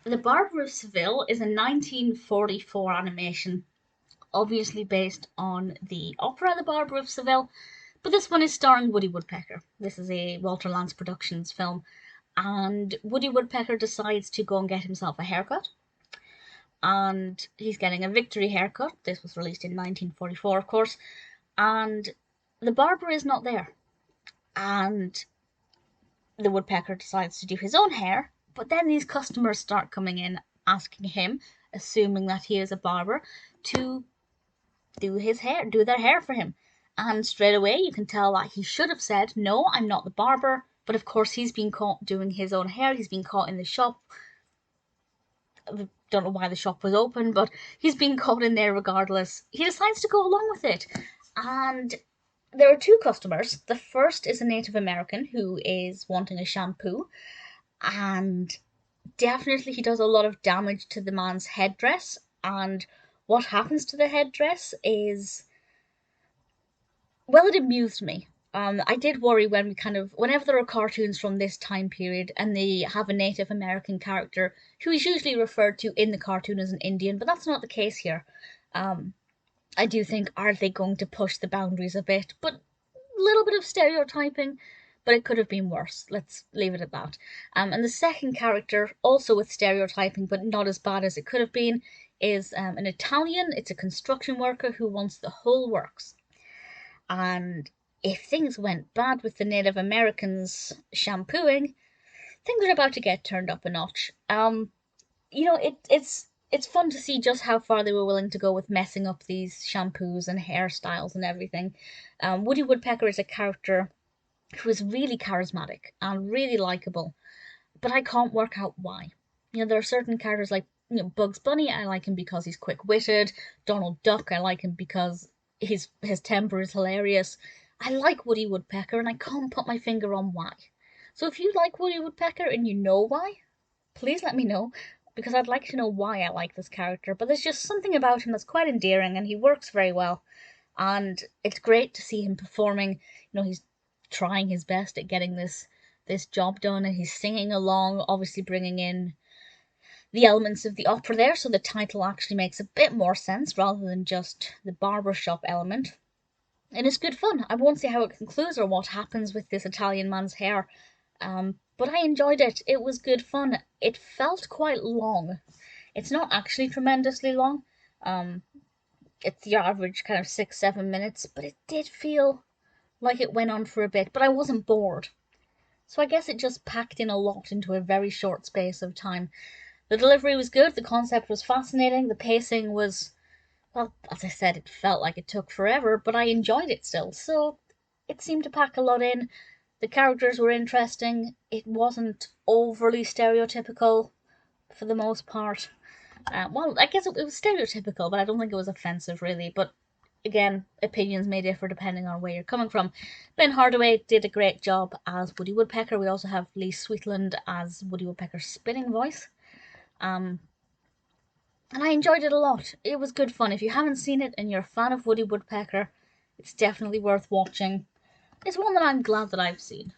The Barber of Seville is a 1944 animation, obviously based on the opera The Barber of Seville, but this one is starring Woody Woodpecker. This is a Walter Lantz Productions film, and Woody Woodpecker decides to go and get himself a haircut, and he's getting a victory haircut. This was released in 1944, of course, and the barber is not there. And the woodpecker decides to do his own hair, but then these customers start coming in asking him, assuming that he is a barber, to do their hair for him. And straight away you can tell that he should have said, "No, I'm not the barber," but of course he's been caught doing his own hair. He's been caught in the shop. I don't know why the shop was open, but he's been caught in there regardless. He decides to go along with it. And there are two customers. The first is a Native American who is wanting a shampoo, and definitely he does a lot of damage to the man's headdress. And what happens to the headdress is, well, it amused me. I did worry when whenever there are cartoons from this time period and they have a Native American character who is usually referred to in the cartoon as an Indian, but that's not the case here. I do think, are they going to push the boundaries a bit? But a little bit of stereotyping, but it could have been worse. Let's leave it at that. And the second character, also with stereotyping, but not as bad as it could have been, is an Italian. It's a construction worker who wants the whole works. And if things went bad with the Native Americans shampooing, things are about to get turned up a notch. It's fun to see just how far they were willing to go with messing up these shampoos and hairstyles and everything. Woody Woodpecker is a character who is really charismatic and really likable, but I can't work out why. There are certain characters like Bugs Bunny. I like him because he's quick-witted. Donald Duck, I like him because his temper is hilarious. I like Woody Woodpecker, and I can't put my finger on why. So if you like Woody Woodpecker and you know why, please let me know, because I'd like to know why I like this character. But there's just something about him that's quite endearing, and he works very well. And it's great to see him performing. He's trying his best at getting this job done, and he's singing along, obviously bringing in the elements of the opera there, so the title actually makes a bit more sense rather than just the barbershop element. And it's good fun. I won't say how it concludes or what happens with this Italian man's hair, but I enjoyed it. It was good fun. It felt quite long. It's not actually tremendously long. It's your average kind of 6-7 minutes, but it did feel like it went on for a bit, but I wasn't bored. So I guess it just packed in a lot into a very short space of time. The delivery was good, the concept was fascinating, the pacing was, well, as I said, it felt like it took forever, but I enjoyed it still, so it seemed to pack a lot in. The characters were interesting, it wasn't overly stereotypical for the most part. Well, I guess it was stereotypical, but I don't think it was offensive, really, but again, opinions may differ depending on where you're coming from. Ben Hardaway did a great job as Woody Woodpecker. We also have Lee Sweetland as Woody Woodpecker's spinning voice. And I enjoyed it a lot. It was good fun. If you haven't seen it and you're a fan of Woody Woodpecker, it's definitely worth watching. It's one that I'm glad that I've seen.